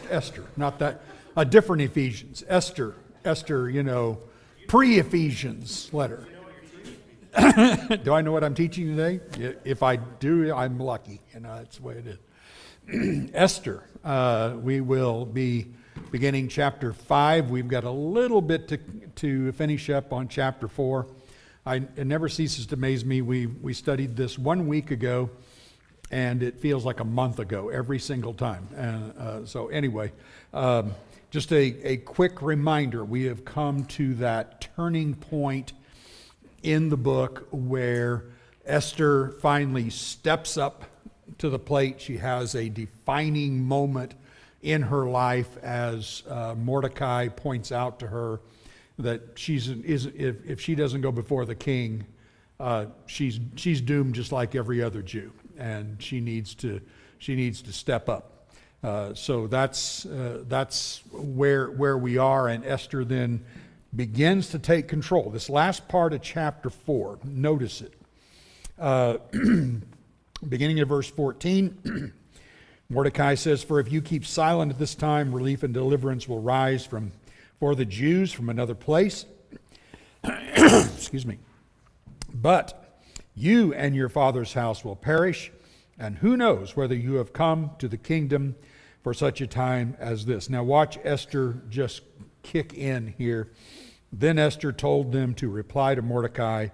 Esther, not that, a different Ephesians. Esther, pre-Ephesians letter. Do I know what I'm teaching today? If I do, I'm lucky. That's the way it is. Esther, we will be beginning chapter 5. We've got a little bit to finish up on chapter 4. It never ceases to amaze me. We studied this 1 week ago, and it feels like a month ago every single time. So anyway, just a quick reminder. We have come to that turning point in the book where Esther finally steps up to the plate. She has a defining moment in her life as Mordecai points out to her that if she doesn't go before the king, she's doomed just like every other Jew, and she needs to step up. So that's where we are, and Esther then begins to take control. This last part of chapter 4, notice it. Beginning of verse 14, Mordecai says, "For if you keep silent at this time, relief and deliverance will rise for the Jews from another place." Excuse me. "But you and your father's house will perish, and who knows whether you have come to the kingdom for such a time as this." Now watch Esther just kick in here. "Then Esther told them to reply to Mordecai,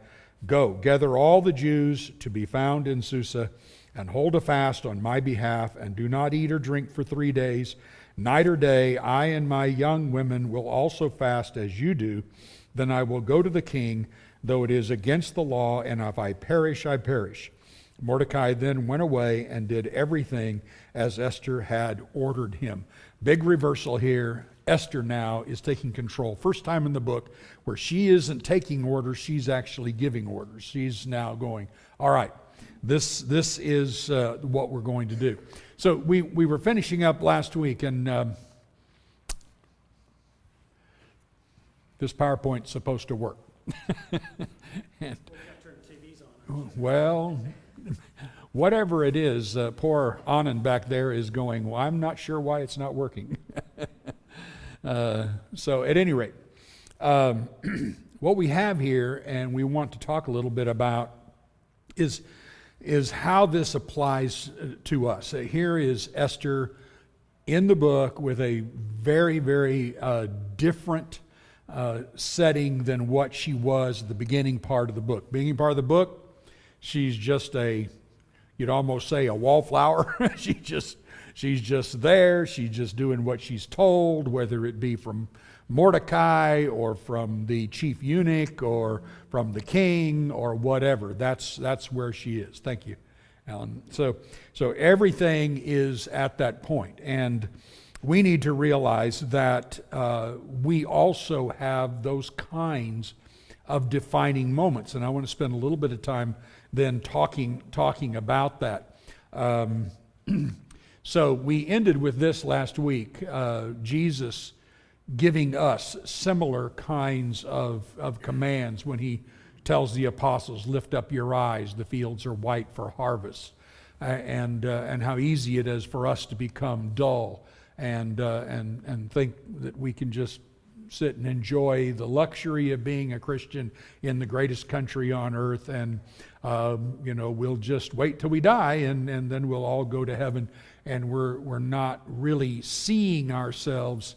'Go, gather all the Jews to be found in Susa, and hold a fast on my behalf, and do not eat or drink for 3 days, night or day. I and my young women will also fast as you do. Then I will go to the king, though it is against the law, and if I perish, I perish.' Mordecai then went away and did everything as Esther had ordered him." Big reversal here. Esther now is taking control. First time in the book where she isn't taking orders, she's actually giving orders. She's now going, all right, this is what we're going to do. So we were finishing up last week, and this PowerPoint's supposed to work. And, well, whatever it is, poor Anand back there is going, well, I'm not sure why it's not working. So at any rate, what we have here, and we want to talk a little bit about, is how this applies to us. Here is Esther in the book with a very, very different setting than what she was at the beginning part of the book. Beginning part of the book, she's just you'd almost say a wallflower. She's just there. She's just doing what she's told, whether it be from Mordecai or from the chief eunuch or from the king or whatever. That's where she is. Thank you, Alan. So everything is at that point. And we need to realize that we also have those kinds of defining moments. And I want to spend a little bit of time then talking about that. So we ended with this last week, Jesus giving us similar kinds of commands when he tells the apostles, "Lift up your eyes, the fields are white for harvest," and how easy it is for us to become dull and think that we can just sit and enjoy the luxury of being a Christian in the greatest country on earth, and we'll just wait till we die, and then we'll all go to heaven. And we're not really seeing ourselves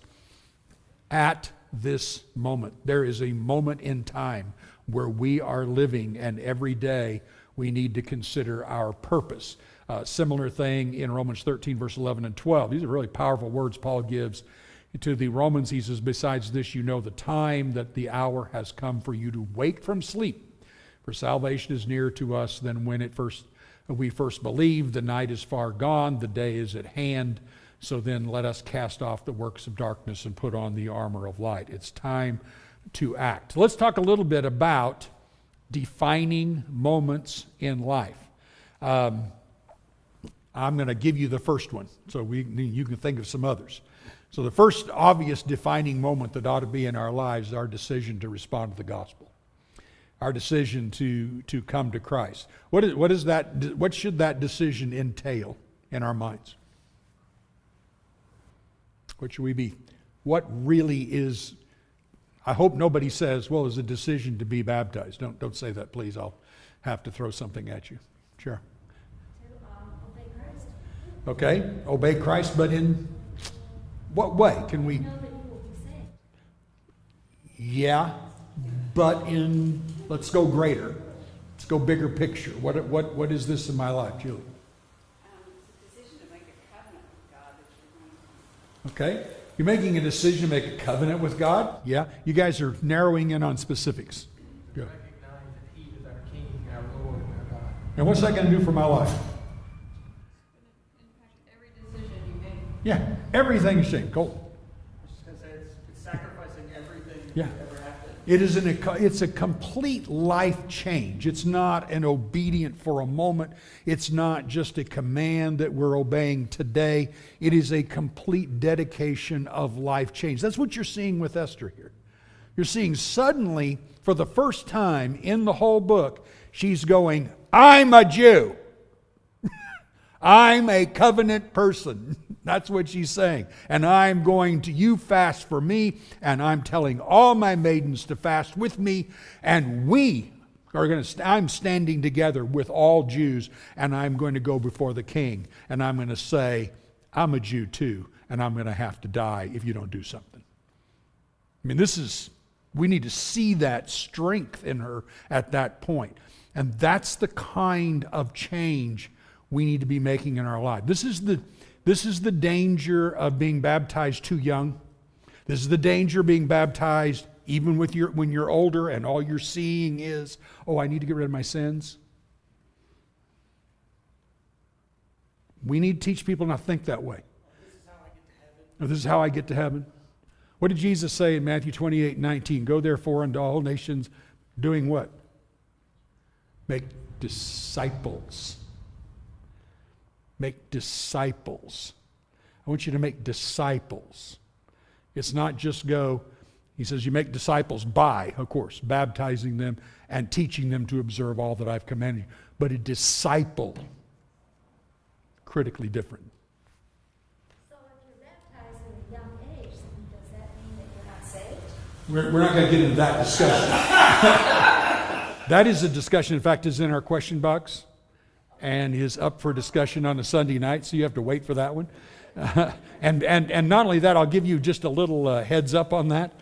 at this moment. There is a moment in time where we are living, and every day we need to consider our purpose. Similar thing in Romans 13, verse 11 and 12. These are really powerful words Paul gives to the Romans. He says, "Besides this, you know the time, that the hour has come for you to wake from sleep. For salvation is nearer to us than when we first believed. The night is far gone, the day is at hand. So then let us cast off the works of darkness and put on the armor of light." It's time to act. Let's talk a little bit about defining moments in life. I'm going to give you the first one, so you can think of some others. So the first obvious defining moment that ought to be in our lives is our decision to respond to the gospel. Our decision to come to Christ. What should that decision entail in our minds? What should we be? What really is, I hope nobody says, well, it's a decision to be baptized. Don't say that, please. I'll have to throw something at you. Sure. To obey Christ. Okay, obey Christ, but in what way can we? Know that you will be saved. Yeah, but let's go greater. Let's go bigger picture. What is this in my life, Julie? It's a decision to make a covenant with God that you're going to. Okay, you're making a decision to make a covenant with God. Yeah, you guys are narrowing in on specifics. Go. Recognize that He is our King, our Lord, and our God. And what's that going to do for my life? Impact every decision you make. Yeah, everything's changed. Cool. I was just going to say it's sacrificing everything that Yeah. you ever have to. It's a complete life change. It's not an obedient for a moment. It's not just a command that we're obeying today. It is a complete dedication of life change. That's what you're seeing with Esther here. You're seeing suddenly, for the first time in the whole book, she's going, I'm a Jew. I'm a covenant person. That's what she's saying. And I'm going to, you fast for me, and I'm telling all my maidens to fast with me, and we are going to, I'm standing together with all Jews, and I'm going to go before the king, and I'm going to say, I'm a Jew too, and I'm going to have to die if you don't do something. I mean, we need to see that strength in her at that point. And that's the kind of change we need to be making in our life. This is the danger of being baptized too young. This is the danger of being baptized even when you're older and all you're seeing is, oh, I need to get rid of my sins. We need to teach people not to think that way. This is how I get to heaven. What did Jesus say in Matthew 28:19? Go therefore unto all nations, doing what? Make disciples. Make disciples. I want you to make disciples. It's not just go, he says you make disciples by, of course, baptizing them and teaching them to observe all that I've commanded you. But a disciple, critically different. So if you're baptized at a young age, does that mean that you're not saved? We're not going to get into that discussion. That is a discussion, in fact, is in our question box and is up for discussion on a Sunday night, so you have to wait for that one. And not only that, I'll give you just a little heads up on that.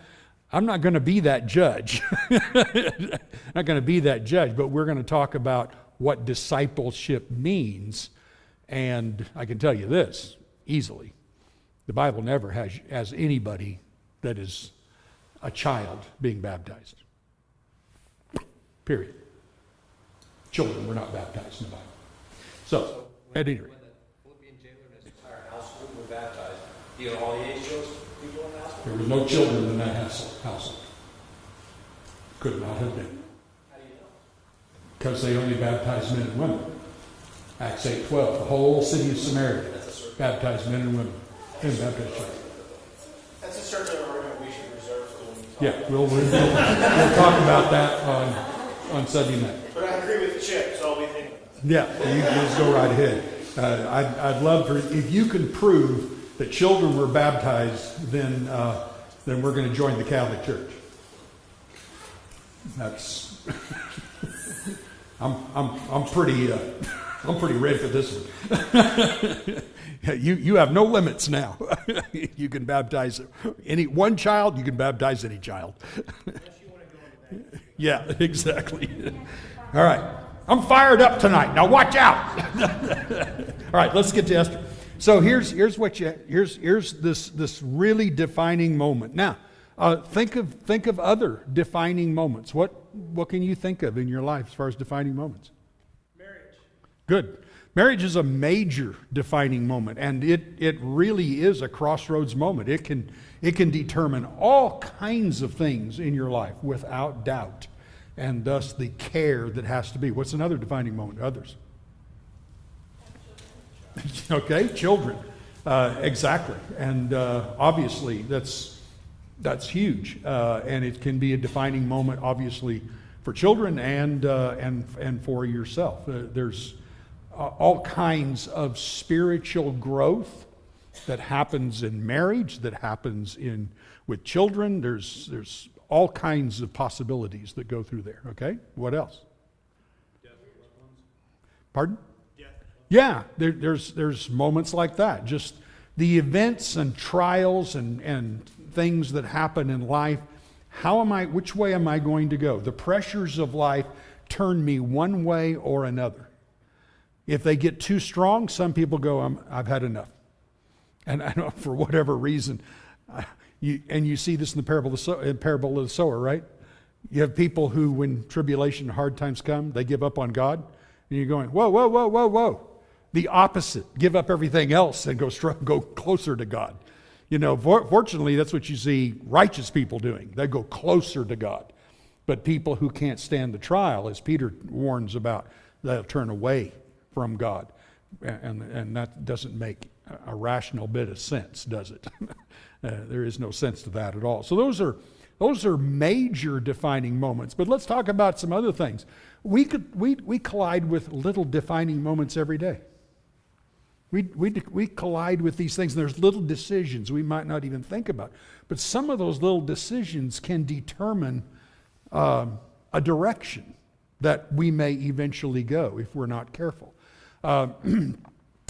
I'm not going to be that judge. Not going to be that judge, but we're going to talk about what discipleship means. And I can tell you this easily. The Bible never has anybody that is a child being baptized. Period. Children were not baptized in the Bible. So at any rate. When the Philippian jailer and his entire household were baptized, do you know all the age shows people in the household? There were no children in that household. Could not have been. How do you know? Because they only baptized men and women. Acts 8:12. The whole city of Samaria baptized men and women. And baptized children. That's a certain argument we should reserve for when we talk. Yeah, we'll talk about that on Sunday night. But I agree with the chip, so I'll be thinking. Yeah, you just go right ahead. I'd love for, if you can prove that children were baptized, then we're going to join the Catholic Church. That's I'm pretty ready for this one. You have no limits now. You can baptize one child. You can baptize any child. Yeah, exactly. All right. I'm fired up tonight. Now watch out. All right, let's get to Esther. So here's this really defining moment. Now, think of other defining moments. What can you think of in your life as far as defining moments? Marriage. Good. Marriage is a major defining moment, and it really is a crossroads moment. It can determine all kinds of things in your life without doubt, and thus the care that has to be. What's another defining moment? Others? Okay, children. Exactly, and obviously that's huge, and it can be a defining moment, obviously, for children and for yourself. There's all kinds of spiritual growth that happens in marriage, that happens with children. There's all kinds of possibilities that go through there. Okay, what else? Pardon? Yeah, there's moments like that. Just the events and trials and things that happen in life. Which way am I going to go? The pressures of life turn me one way or another. If they get too strong, some people go, I've had enough. And I know for whatever reason, you see this in the parable of the sower, right? You have people who, when tribulation and hard times come, they give up on God. And you're going, whoa, whoa, whoa, whoa, whoa. The opposite. Give up everything else and go closer to God. You know, fortunately, that's what you see righteous people doing. They go closer to God. But people who can't stand the trial, as Peter warns about, they'll turn away from God. And that doesn't make a rational bit of sense, does it? There is no sense to that at all. So those are major defining moments. But let's talk about some other things. We collide with little defining moments every day. We collide with these things, and there's little decisions we might not even think about. But some of those little decisions can determine a direction that we may eventually go if we're not careful.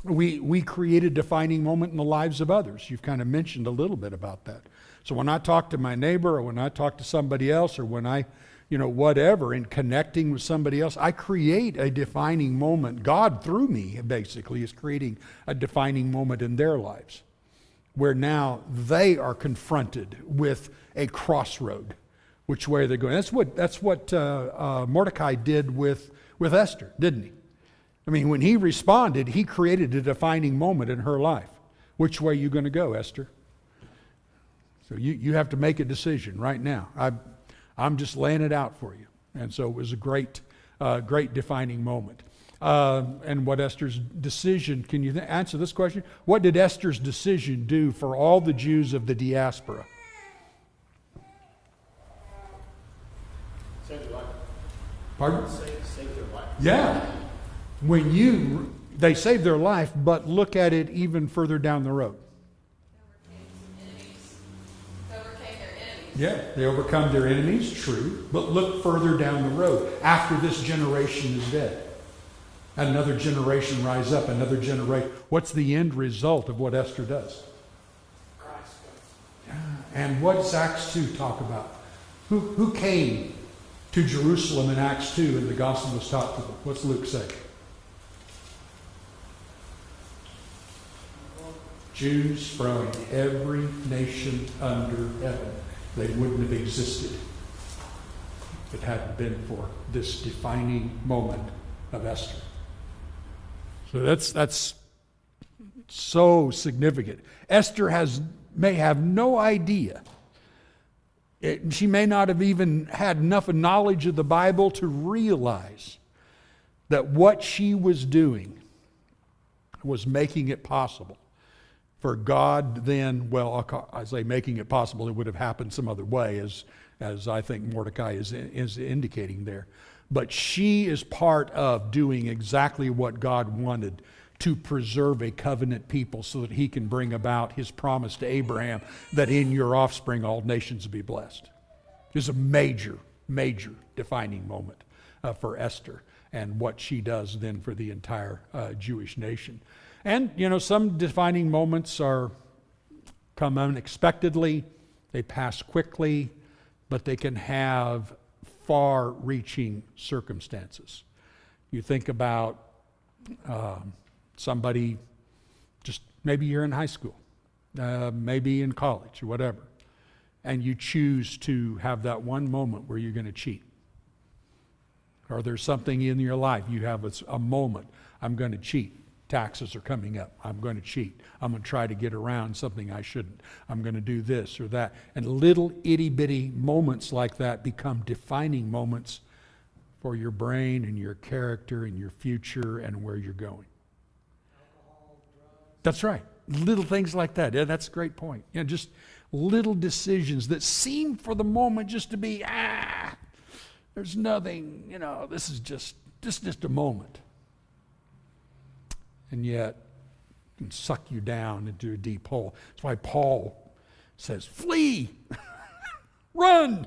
We create a defining moment in the lives of others. You've kind of mentioned a little bit about that. So when I talk to my neighbor, or when I talk to somebody else, or when I, whatever, in connecting with somebody else, I create a defining moment. God, through me, basically, is creating a defining moment in their lives, where now they are confronted with a crossroad. Which way are they going? That's what Mordecai did with Esther, didn't he? I mean, when he responded, he created a defining moment in her life. Which way are you going to go, Esther? So you have to make a decision right now. I'm just laying it out for you. And so it was a great defining moment. And what Esther's decision, can you answer this question? What did Esther's decision do for all the Jews of the diaspora? Save their life. Pardon? Save their life. Yeah. They saved their life, but look at it even further down the road. Overcame their enemies. Yeah, they overcome their enemies, true, but look further down the road. After this generation is dead, another generation rise up, another generation. What's the end result of what Esther does? Christ. Yeah. And what does Acts 2 talk about? Who came to Jerusalem in Acts 2 and the gospel was taught to them? What's Luke say? Jews from every nation under heaven. They wouldn't have existed if it hadn't been for this defining moment of Esther. So that's so significant. Esther may have no idea. She may not have even had enough knowledge of the Bible to realize that what she was doing was making it possible for God then, well, I say making it possible, it would have happened some other way, as I think Mordecai is indicating there. But she is part of doing exactly what God wanted, to preserve a covenant people so that he can bring about his promise to Abraham that in your offspring all nations will be blessed. It's a major, major defining moment for Esther and what she does then for the entire Jewish nation. And, some defining moments come unexpectedly, they pass quickly, but they can have far-reaching circumstances. You think about somebody, just maybe you're in high school, maybe in college or whatever, and you choose to have that one moment where you're going to cheat. Or there's something in your life, you have a moment, I'm going to cheat. Taxes are coming up. I'm going to cheat. I'm going to try to get around something I shouldn't. I'm going to do this or that. And little itty-bitty moments like that become defining moments for your brain and your character and your future and where you're going. That's right. Little things like that. Yeah, that's a great point. Just little decisions that seem for the moment just to be, there's nothing, this is just a moment. And yet, can suck you down into a deep hole. That's why Paul says, flee, run.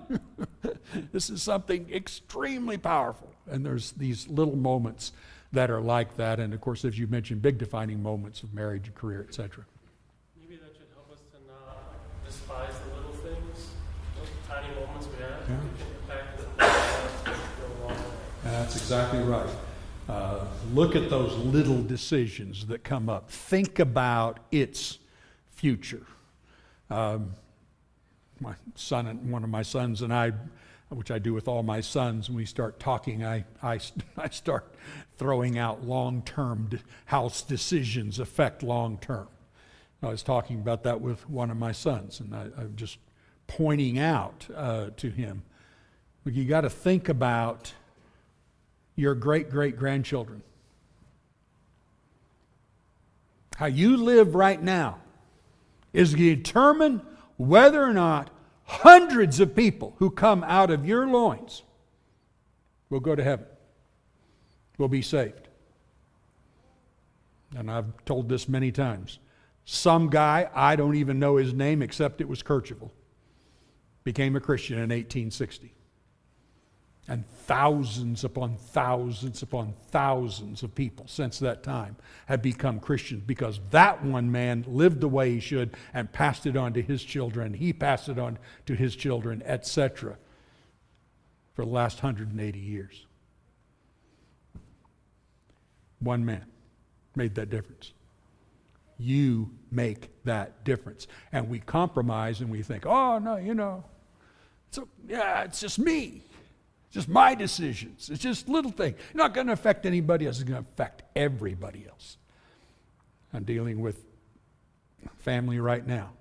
This is something extremely powerful. And there's these little moments that are like that. And of course, as you mentioned, big defining moments of marriage and career, etc. Maybe that should help us to not despise the little things, those tiny moments we have. Yeah. Impact the go a long way. That's exactly right. Look at those little decisions that come up. Think about its future. My son and one of my sons and I, which I do with all my sons, when we start talking, I start throwing out long-term, how decisions affect long-term. I was talking about that with one of my sons, and I'm just pointing out to him, you got to think about your great-great-grandchildren. How you live right now is to determine whether or not hundreds of people who come out of your loins will go to heaven, will be saved. And I've told this many times. Some guy, I don't even know his name except it was Kercheville, became a Christian in 1860. And thousands upon thousands upon thousands of people since that time have become Christians because that one man lived the way he should and passed it on to his children. He passed it on to his children, etc. for the last 180 years. One man made that difference. You make that difference. And we compromise and we think, oh, no, it's just me. It's just my decisions. It's just little things. It's not going to affect anybody else. It's going to affect everybody else. I'm dealing with family right now.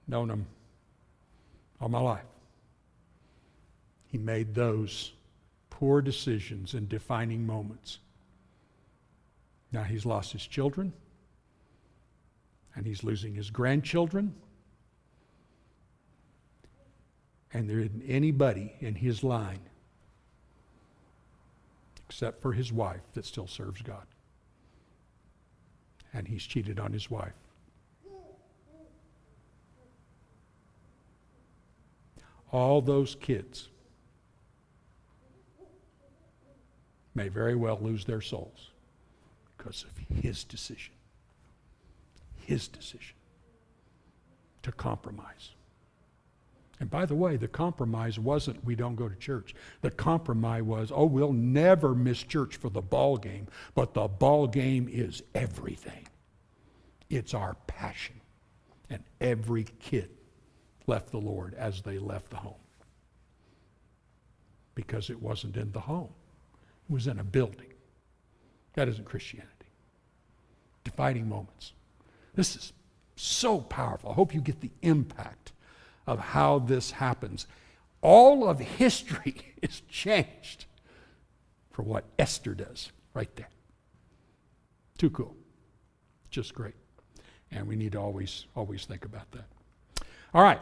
Known him all my life. He made those poor decisions in defining moments. Now he's lost his children, and he's losing his grandchildren. And there isn't anybody in his line, except for his wife, that still serves God. And he's cheated on his wife. All those kids may very well lose their souls because of his decision to compromise. And by the way, the compromise wasn't we don't go to church. The compromise was, we'll never miss church for the ball game, but the ball game is everything. It's our passion. And every kid left the Lord as they left the home. Because it wasn't in the home. It was in a building. That isn't Christianity. Defining moments. This is so powerful. I hope you get the impact of how this happens. All of history is changed for what Esther does right there. Too cool. Just great. And we need to always think about that. All right.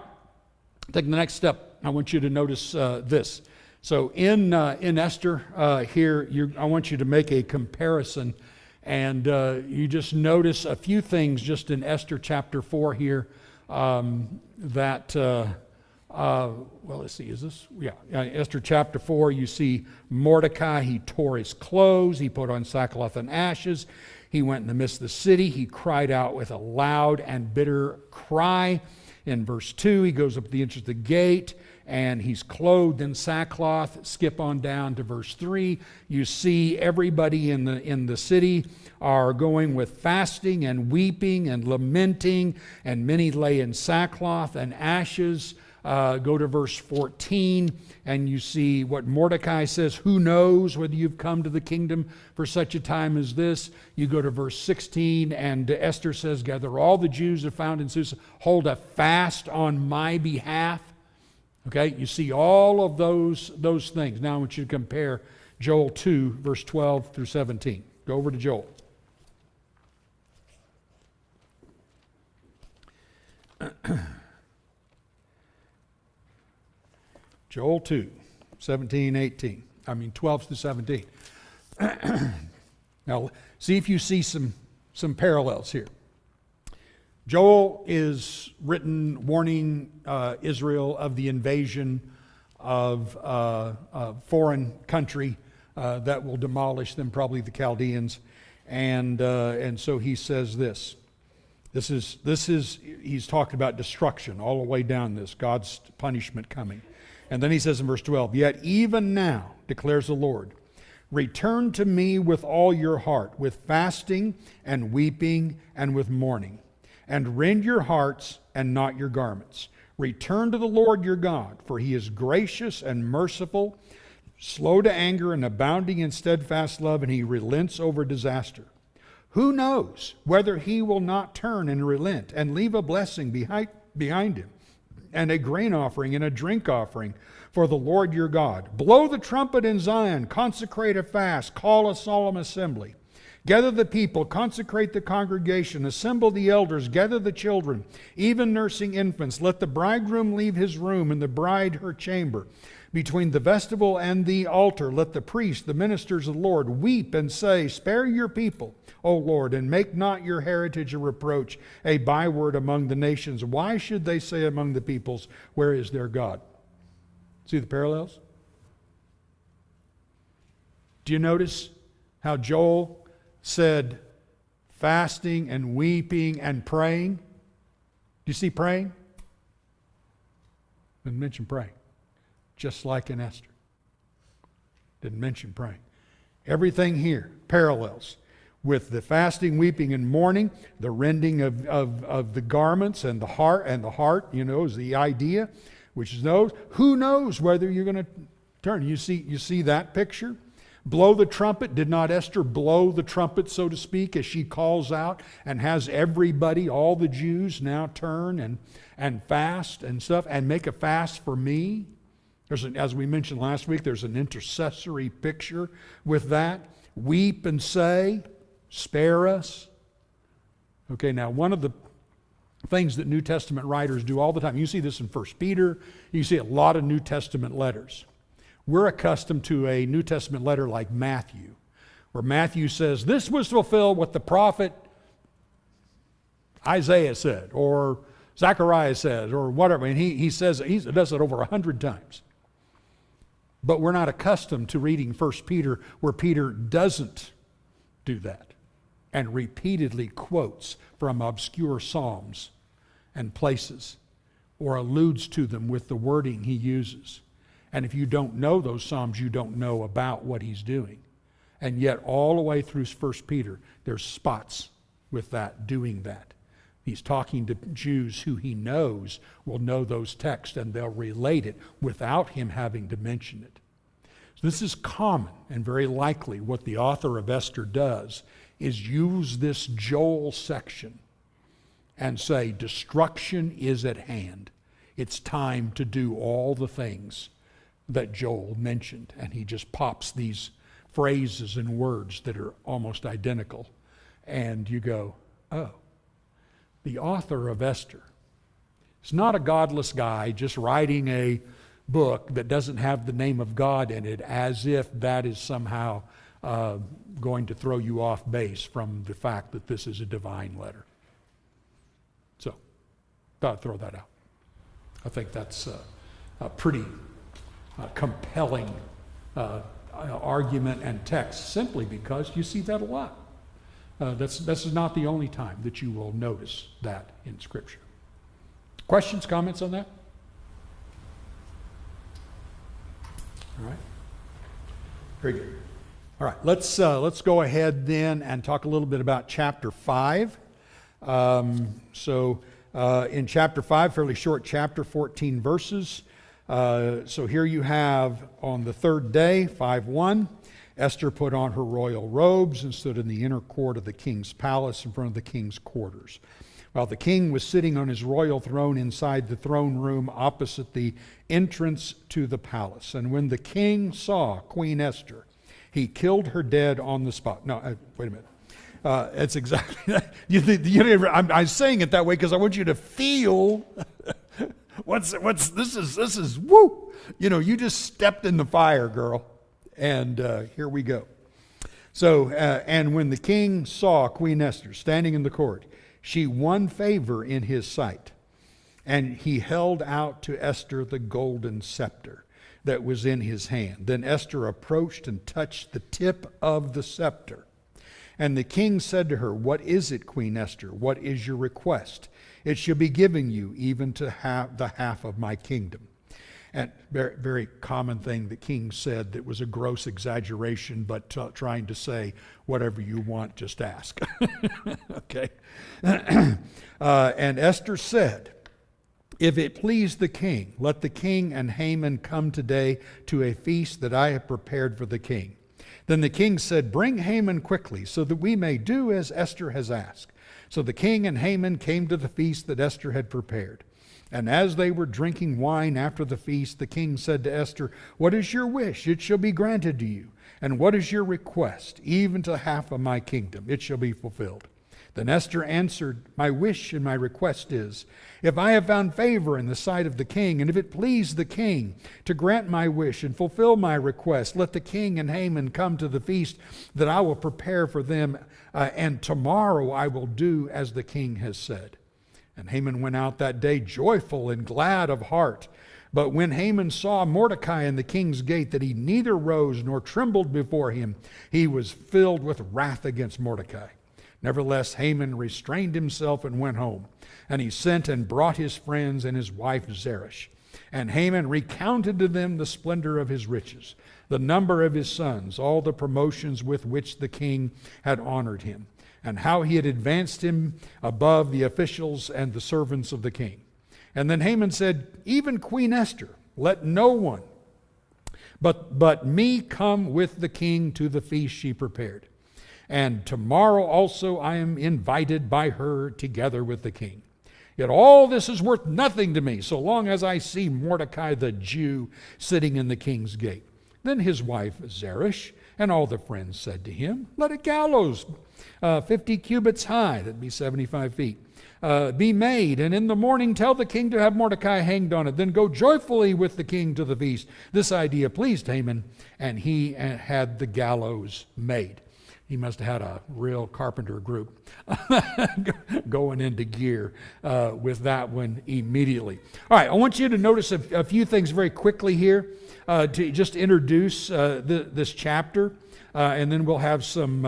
Take the next step. I want you to notice this. So in Esther here, I want you to make a comparison, and you just notice a few things just in Esther chapter 4 here. Let's see, is this? Yeah, Esther chapter 4, you see Mordecai, he tore his clothes, he put on sackcloth and ashes, he went in the midst of the city, he cried out with a loud and bitter cry. In verse 2, he goes up to the entrance of the gate, and he's clothed in sackcloth. Skip on down to verse 3. You see everybody in the city are going with fasting and weeping and lamenting, and many lay in sackcloth and ashes. Go to verse 14, and you see what Mordecai says, who knows whether you've come to the kingdom for such a time as this. You go to verse 16, and Esther says, gather all the Jews that are found in Susa, hold a fast on my behalf. Okay, you see all of those things. Now I want you to compare Joel 2, verse 12 through 17. Go over to Joel. Joel 2, 12 through 17. Now, see if you see some parallels here. Joel is written warning Israel of the invasion of a foreign country that will demolish them, probably the Chaldeans. And so he says this. This is he's talking about destruction all the way down this, God's punishment coming. And then he says in verse 12, "Yet even now, declares the Lord, return to me with all your heart, with fasting and weeping and with mourning, and rend your hearts and not your garments. Return to the Lord your God, for he is gracious and merciful, slow to anger and abounding in steadfast love, and he relents over disaster. Who knows whether he will not turn and relent and leave a blessing behind him, and a grain offering and a drink offering for the Lord your God. Blow the trumpet in Zion, consecrate a fast, call a solemn assembly. Gather the people, consecrate the congregation, assemble the elders, gather the children, even nursing infants. Let the bridegroom leave his room and the bride her chamber. Between the vestibule and the altar, let the priests, the ministers of the Lord, weep and say, spare your people, O Lord, and make not your heritage a reproach, a byword among the nations. Why should they say among the peoples, where is their God?" See the parallels? Do you notice how Joel said fasting and weeping and praying? Do you see praying? Didn't mention praying. Just like in Esther. Didn't mention praying. Everything here parallels with the fasting, weeping, and mourning, the rending of the garments and the heart, you know, is the idea, which is who knows whether you're going to turn. You see that picture? Blow the trumpet. Did not Esther blow the trumpet, so to speak, as she calls out and has everybody, all the Jews, now turn and fast and stuff, and make a fast for me? As we mentioned last week, there's an intercessory picture with that. Weep and say, spare us. Okay, now one of the things that New Testament writers do all the time, you see this in 1 Peter, you see a lot of New Testament letters. We're accustomed to a New Testament letter like Matthew, where Matthew says, this was fulfilled what the prophet Isaiah said, or Zechariah says, or whatever. And he says, he does it over 100 times. But we're not accustomed to reading 1 Peter where Peter doesn't do that and repeatedly quotes from obscure psalms and places or alludes to them with the wording he uses. And if you don't know those psalms, you don't know about what he's doing. And yet all the way through 1 Peter, there's spots with that, doing that. He's talking to Jews who he knows will know those texts, and they'll relate it without him having to mention it. So this is common, and very likely what the author of Esther does is use this Joel section and say, destruction is at hand. It's time to do all the things that Joel mentioned. And he just pops these phrases and words that are almost identical. And you go, oh. The author of Esther is not a godless guy just writing a book that doesn't have the name of God in it, as if that is somehow going to throw you off base from the fact that this is a divine letter. So, thought I'd throw that out. I think that's a pretty compelling argument and text, simply because you see that a lot. This is not the only time that you will notice that in Scripture. Questions, comments on that? All right. Very good. All right. Let's go ahead then and talk a little bit about chapter 5. In chapter 5, fairly short chapter, 14 verses. So here you have, on the third day, 5:1. Esther put on her royal robes and stood in the inner court of the king's palace in front of the king's quarters, while the king was sitting on his royal throne inside the throne room opposite the entrance to the palace. And when the king saw Queen Esther, he killed her dead on the spot. No, wait a minute. It's exactly that. I'm saying it that way because I want you to feel this is woo. You know, you just stepped in the fire, girl. And here we go. So, and when the king saw Queen Esther standing in the court, she won favor in his sight. And he held out to Esther the golden scepter that was in his hand. Then Esther approached and touched the tip of the scepter. And the king said to her, "What is it, Queen Esther? What is your request? It shall be given you, even to the half of my kingdom." And very, very common thing the king said that was a gross exaggeration, but trying to say, whatever you want, just ask. Okay. And Esther said, "If it please the king, let the king and Haman come today to a feast that I have prepared for the king." Then the king said, "Bring Haman quickly, so that we may do as Esther has asked." So the king and Haman came to the feast that Esther had prepared. And as they were drinking wine after the feast, the king said to Esther, "What is your wish? It shall be granted to you. And what is your request? Even to half of my kingdom, it shall be fulfilled." Then Esther answered, "My wish and my request is, if I have found favor in the sight of the king, and if it please the king to grant my wish and fulfill my request, let the king and Haman come to the feast that I will prepare for them, and tomorrow I will do as the king has said." And Haman went out that day joyful and glad of heart. But when Haman saw Mordecai in the king's gate, that he neither rose nor trembled before him, he was filled with wrath against Mordecai. Nevertheless, Haman restrained himself and went home. And he sent and brought his friends and his wife Zeresh. And Haman recounted to them the splendor of his riches, the number of his sons, all the promotions with which the king had honored him, and how he had advanced him above the officials and the servants of the king. And then Haman said, "Even Queen Esther, let no one but me come with the king to the feast she prepared. And tomorrow also I am invited by her together with the king. Yet all this is worth nothing to me, so long as I see Mordecai the Jew sitting in the king's gate." Then his wife Zeresh and all the friends said to him, "Let a gallows 50 cubits high," that'd be 75 feet, "be made, and in the morning tell the king to have Mordecai hanged on it. Then go joyfully with the king to the feast." This idea pleased Haman, and he had the gallows made. He must have had a real carpenter group going into gear with that one immediately. All right, I want you to notice a few things very quickly here to just introduce this chapter, and then we'll have some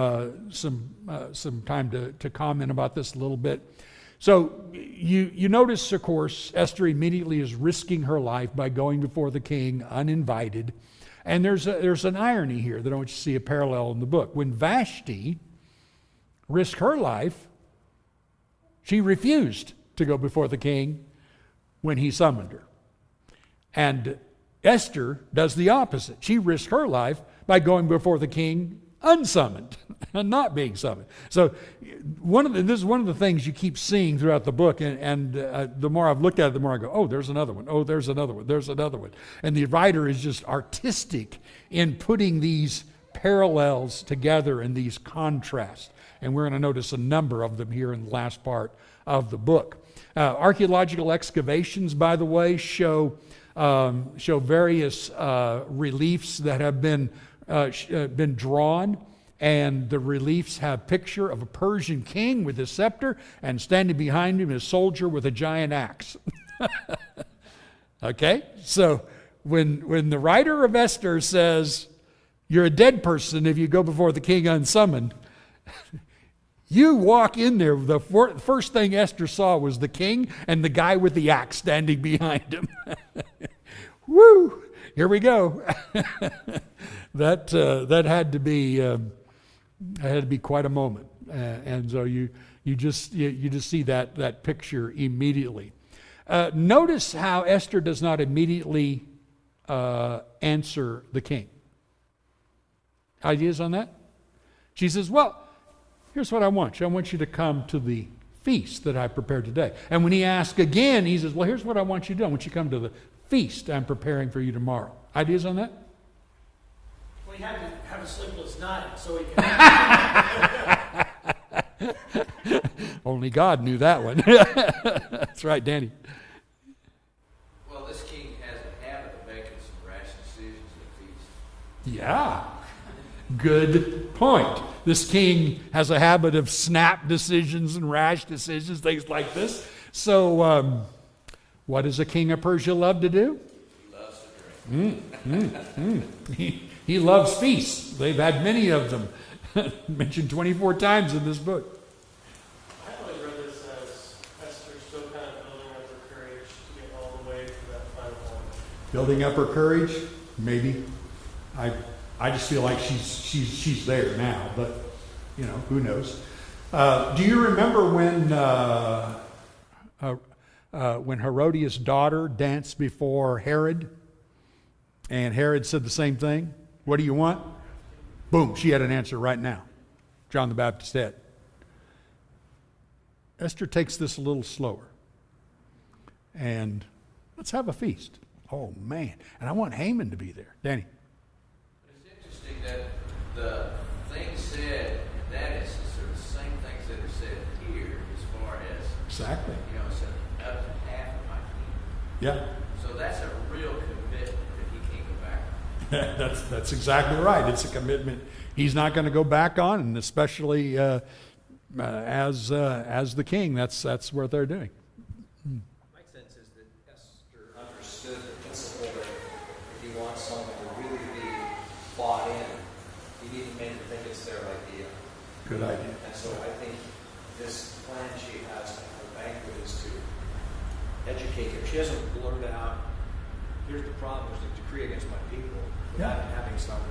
time to comment about this a little bit. So you notice, of course, Esther immediately is risking her life by going before the king uninvited. And there's an irony here that I want you to see a parallel in the book. When Vashti risked her life, she refused to go before the king when he summoned her. And Esther does the opposite. She risked her life by going before the king unsummoned and not being summoned. So this is one of the things you keep seeing throughout the book, and the more I've looked at it, the more I go, oh, there's another one. Oh, there's another one. There's another one. And the writer is just artistic in putting these parallels together and these contrasts. And we're going to notice a number of them here in the last part of the book. Archaeological excavations, by the way, show various reliefs that have been drawn, and the reliefs have a picture of a Persian king with his scepter, and standing behind him is a soldier with a giant axe. Okay, so when the writer of Esther says you're a dead person if you go before the king unsummoned, you walk in there, the first thing Esther saw was the king and the guy with the axe standing behind him. Woo! Here we go. That had to be quite a moment, and so you just see that picture immediately. Notice how Esther does not immediately answer the king. Ideas on that? She says, "Well, here's what I want you. I want you to come to the feast that I prepared today." And when he asks again, he says, "Well, here's what I want you to do. I want you to come to the feast I'm preparing for you tomorrow." Ideas on that? Well, he had to have a sleepless night so he could. Only God knew that one. That's right, Danny. Well, this king has a habit of making some rash decisions at a feast. Yeah. Good point. This king has a habit of snap decisions and rash decisions, things like this. So, what does a king of Persia love to do? He loves to drink. He loves feasts. They've had many of them, mentioned 24 times in this book. I only read this as Esther still kind of building up her courage to get all the way to that final moment. Building up her courage, maybe. I just feel like she's there now, but who knows? Do you remember when Herodias' daughter danced before Herod, and Herod said the same thing? What do you want? Boom! She had an answer right now. John the Baptist had. Esther takes this a little slower, and let's have a feast. Oh man! And I want Haman to be there. Danny. It's interesting that the things said in that instance are the same things that are said here as far as, Exactly. it said up to half of my kingdom. Yeah. So that's a real commitment that he can't go back. That's exactly right. It's a commitment he's not going to go back on, and especially as the king. That's what they're doing. My sense is that Esther understood the principle that if you want someone to really be bought in, you need to make them think it's their idea. Good idea. And so I think this plan she has at her banquet is to educate him. She doesn't blurt out, here's the problem, there's a decree against my people, without having some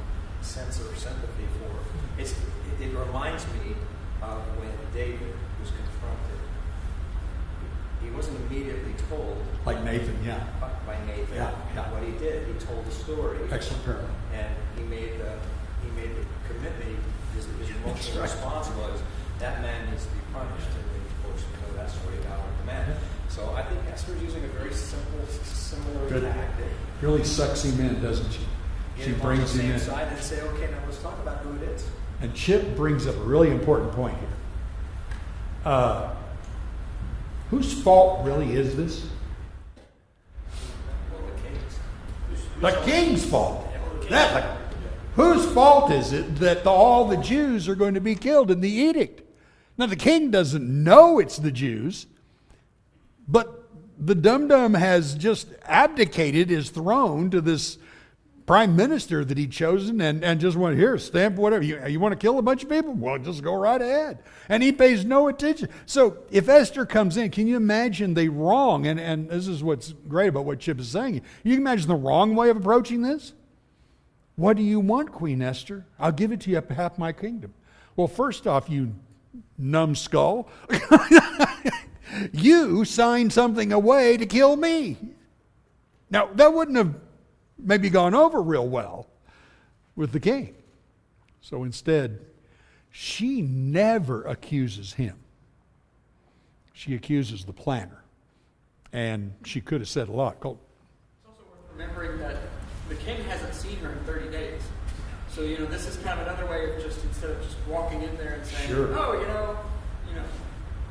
sense or sympathy for it. It reminds me of when David was confronted. He wasn't immediately told Like Nathan, yeah. by Nathan Yeah. what he did. He told the story, Excellent parallel. and he made the commitment. His emotional response was that man needs to be punished, and then of course that's the way God would command. So I think Esther's using a very similar Good. tactic. Really sucks him in, doesn't she? She Get him on brings the him same in. side and say, okay, now let's talk about who it is. And Chip brings up a really important point here. Whose fault really is this? Well, the kings. The king's fault. Whose fault is it that all the Jews are going to be killed in the edict? Now, the king doesn't know it's the Jews, but the dum-dum has just abdicated his throne to this prime minister that he'd chosen and just went, here, stamp whatever. You want to kill a bunch of people? Well, just go right ahead. And he pays no attention. So if Esther comes in, can you imagine the wrong, and this is what's great about what Chip is saying, you can imagine the wrong way of approaching this? What do you want, Queen Esther? I'll give it to you up half my kingdom. Well, first off, you numbskull, you signed something away to kill me. Now, that wouldn't have maybe gone over real well with the king. So instead, she never accuses him. She accuses the planner. And she could have said a lot. It's also worth remembering that the king hasn't seen her in 30 days. So, this is kind of another way of just, instead of just walking in there and saying, Sure. oh,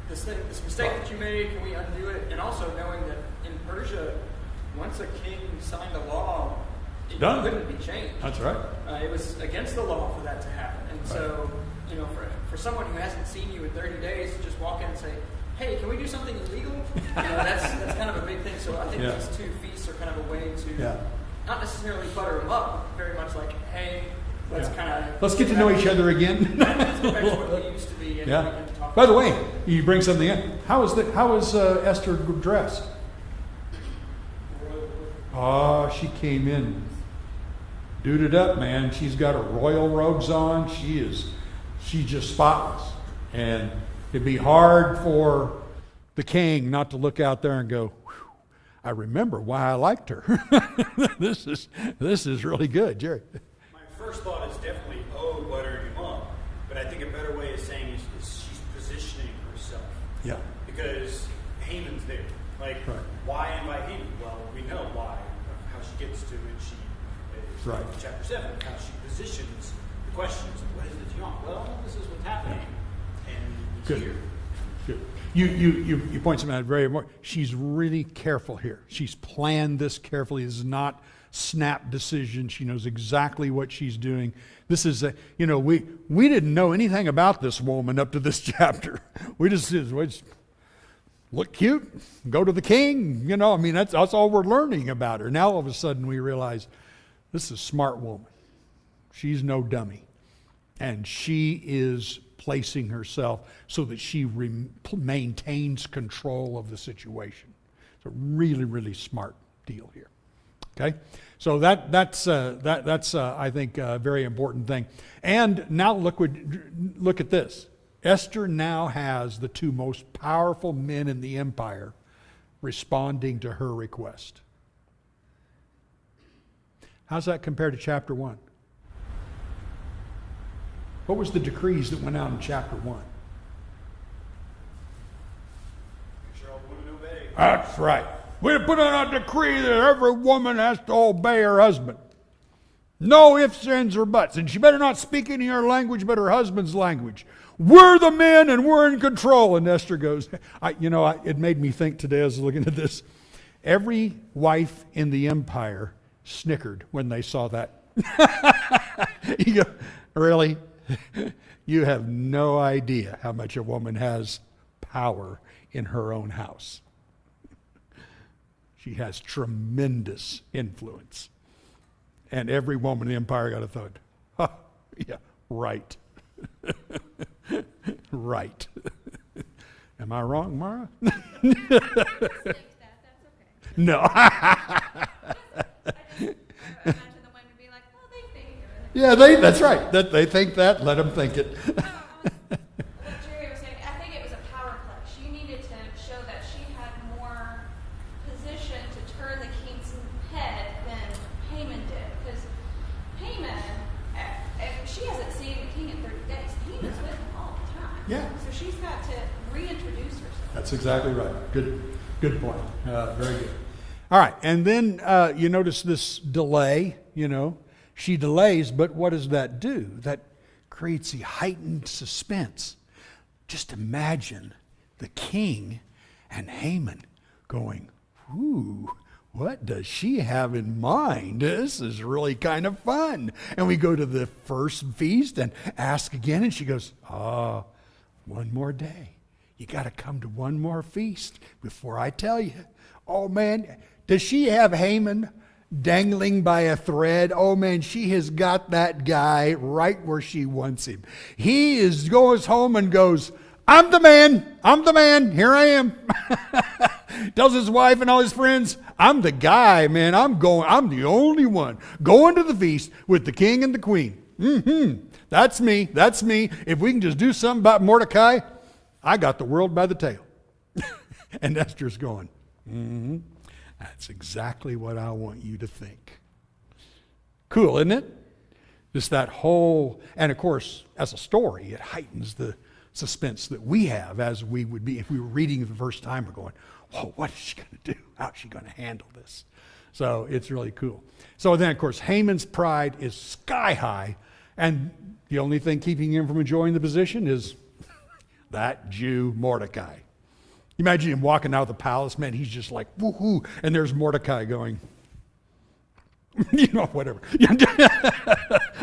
this mistake that you made, can we undo it? And also knowing that in Persia, once a king signed a law, it Done. couldn't be changed. That's right. It was against the law for that to happen. And so, for someone who hasn't seen you in 30 days to just walk in and say, hey, can we do something illegal? That's kind of a big thing. So I think Yeah. these two feasts are kind of a way to Yeah. not necessarily butter them up, but very much like, hey, let's Yeah. kind of... Let's get to know each other again. Let's go back to what we used to be, and Yeah. we can talk By the way, you bring something in. How is Esther dressed? Oh, she came in duded up, man. She's got her royal robes on. She's just spotless. And it'd be hard for the king not to look out there and go, whew, I remember why I liked her. This is really good, Jerry. My first thought is definitely, oh, what are you on? But I think a better way of saying is she's positioning herself. Yeah. Because Haman's there. Like, Right. why invite Haman? Well, we know why, how she gets to it. Right. Chapter 7, how she positions the questions. What is it you want? Well, this is what's happening. And he's Good. here. Good. You point something out very important. She's really careful here. She's planned this carefully. This is not snap decision. She knows exactly what she's doing. This is we didn't know anything about this woman up to this chapter. We just look cute, go to the king. That's all we're learning about her. Now all of a sudden we realize this is a smart woman. She's no dummy. And she is placing herself so that she maintains control of the situation. It's a really, really smart deal here. Okay, so that's I think a very important thing. And now look at this. Esther now has the two most powerful men in the empire responding to her request. How's that compared to chapter 1? What was the decrees that went out in chapter 1? Cheryl wouldn't obey. That's right. We put out a decree that every woman has to obey her husband. No ifs, ands, or buts. And she better not speak any of her language but her husband's language. We're the men and we're in control. And Esther goes, it made me think today as I was looking at this. Every wife in the empire snickered when they saw that. You go, really? You have no idea how much a woman has power in her own house. She has tremendous influence. And every woman in the empire got a thought, yeah, right. Right. Am I wrong, Mara? Think that, that's okay. No. I imagine the women be like, well, they think it. Yeah, that's right. They think that. Let them think it. What Jerry was saying, I think it was a power play. She needed to show that she had more position to turn the king's head than Haman did. Because Haman, she hasn't seen the king in 30 days. Haman's with him all the time. Yeah. So she's got to reintroduce herself. That's exactly right. Good point. Very good. All right, and then you notice this delay. She delays, but what does that do? That creates a heightened suspense. Just imagine the king and Haman going, "Ooh, what does she have in mind? This is really kind of fun." And we go to the first feast and ask again, and she goes, one more day. You got to come to one more feast before I tell you. Oh, man, does she have Haman dangling by a thread? Oh, man, she has got that guy right where she wants him. He goes home and goes, I'm the man, here I am. Tells his wife and all his friends, I'm the guy, man, I'm the only one going to the feast with the king and the queen. That's me. If we can just do something about Mordecai, I got the world by the tail. And Esther's going, that's exactly what I want you to think. Cool, isn't it? Just that whole, and of course, as a story, it heightens the suspense that we have as we would be if we were reading it the first time. We're going, whoa, what is she going to do? How is she going to handle this? So it's really cool. So then, of course, Haman's pride is sky high, and the only thing keeping him from enjoying the position is that Jew Mordecai. Imagine him walking out of the palace, man, he's just like, woohoo, and there's Mordecai going, whatever.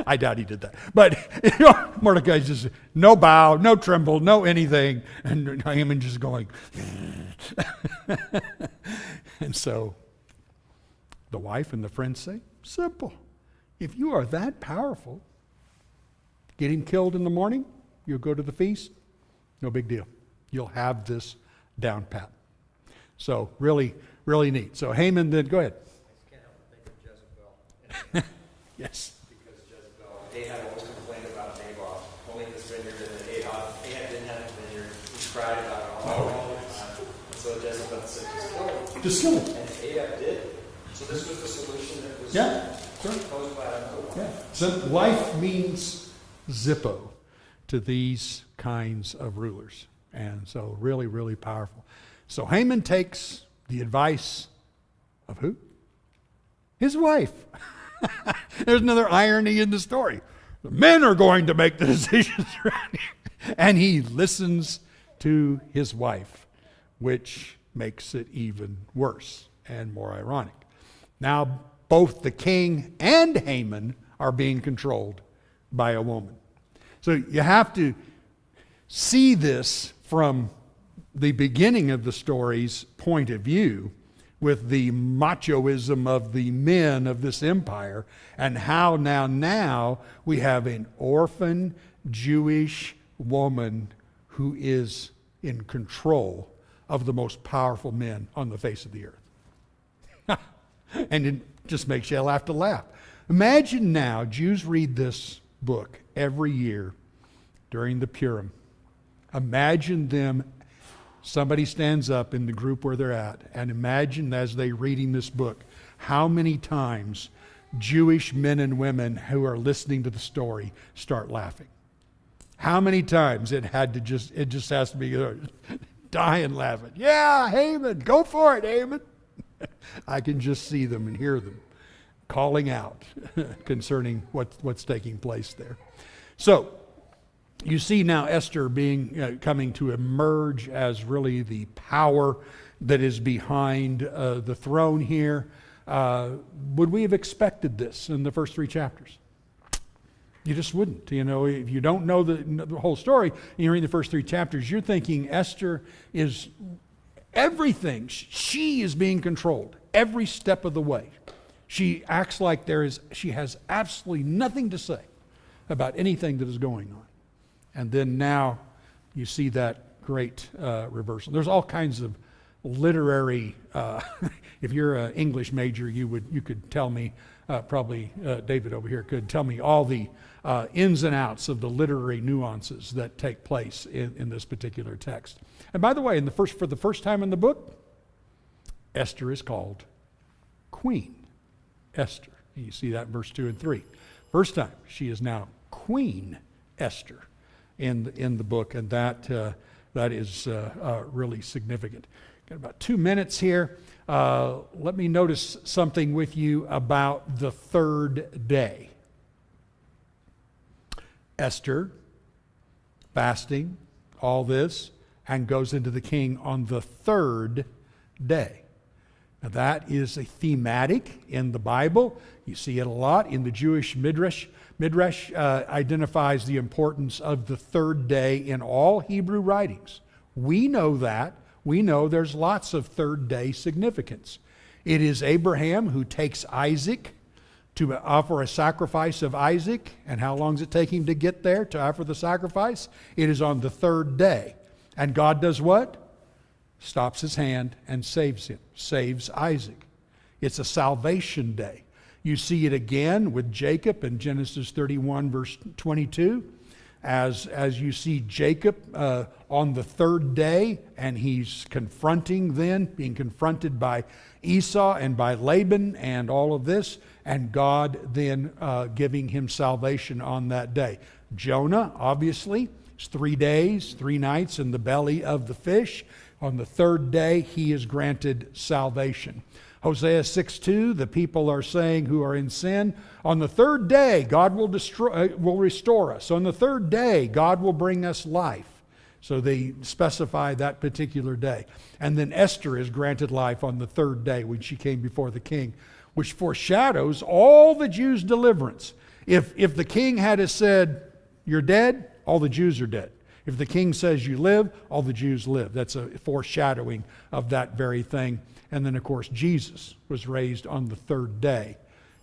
I doubt he did that. But, Mordecai's just, no bow, no tremble, no anything, and Haman just going, and so the wife and the friends say, simple. If you are that powerful, get him killed in the morning, you'll go to the feast, no big deal. You'll have this down pat. So really, really neat. So Haman then, go ahead. I can't help but think of Jezebel. Yes. Because Jezebel, Ahab always complained about Naboth owning this vineyard, and then Ahab didn't have a vineyard. He cried about it all the time. And so Jezebel said, just kill him. And Ahab did. So this was the solution that was proposed by Naboth. Yeah. So life means Zippo to these kinds of rulers. And so really, really powerful. So Haman takes the advice of who? His wife. There's another irony in the story. The men are going to make the decisions around here. And he listens to his wife, which makes it even worse and more ironic. Now, both the king and Haman are being controlled by a woman. So you have to see this from the beginning of the story's point of view, with the machoism of the men of this empire, and how now we have an orphan Jewish woman who is in control of the most powerful men on the face of the earth. And it just makes you have to laugh. Imagine now, Jews read this book every year during the Purim. Imagine them, somebody stands up in the group where they're at, and imagine as they're reading this book, how many times Jewish men and women who are listening to the story start laughing. How many times it just has to be dying laughing. Yeah, Haman, go for it, Haman. I can just see them and hear them calling out concerning what's taking place there. So, you see now Esther coming to emerge as really the power that is behind the throne here. Would we have expected this in the first 3 chapters? You just wouldn't. You know, if you don't know the whole story, and you read the first 3 chapters, you're thinking Esther is everything. She is being controlled every step of the way. She acts like she has absolutely nothing to say about anything that is going on. And then now you see that great reversal. There's all kinds of literary, if you're an English major, you could tell me, probably David over here could tell me all the ins and outs of the literary nuances that take place in this particular text. And by the way, for the first time in the book, Esther is called Queen Esther. And you see that in verse 2 and 3. First time, she is now Queen Esther in the book, and that is really significant. Got about 2 minutes here. Let me notice something with you about the 3rd day. Esther, fasting, all this, and goes into the king on the 3rd day. Now that is a thematic in the Bible. You see it a lot in the Jewish Midrash. Midrash identifies the importance of the 3rd day in all Hebrew writings. We know that. We know there's lots of 3rd day significance. It is Abraham who takes Isaac to offer a sacrifice of Isaac. And how long does it take him to get there to offer the sacrifice? It is on the 3rd day. And God does what? Stops his hand and saves him, saves Isaac. It's a salvation day. You see it again with Jacob in Genesis 31, verse 22, as you see Jacob on the 3rd day, and he's being confronted by Esau and by Laban and all of this, and God then giving him salvation on that day. Jonah, obviously, is 3 days, 3 nights in the belly of the fish. On the 3rd day, he is granted salvation. Hosea 6:2, the people are saying who are in sin, on the 3rd day, God will restore us. On the 3rd day, God will bring us life. So they specify that particular day. And then Esther is granted life on the 3rd day when she came before the king, which foreshadows all the Jews' deliverance. If the king had said, you're dead, all the Jews are dead. If the king says you live, all the Jews live. That's a foreshadowing of that very thing. And then, of course, Jesus was raised on the 3rd day,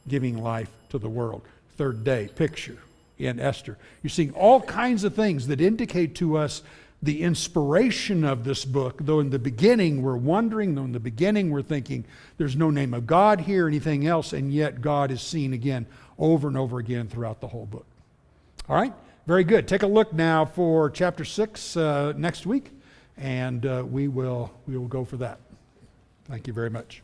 giving life to the world. 3rd day picture in Esther. You're seeing all kinds of things that indicate to us the inspiration of this book, though in the beginning we're wondering, though in the beginning we're thinking there's no name of God here, anything else, and yet God is seen again over and over again throughout the whole book. All right? Very good. Take a look now for chapter 6 next week, and we will go for that. Thank you very much.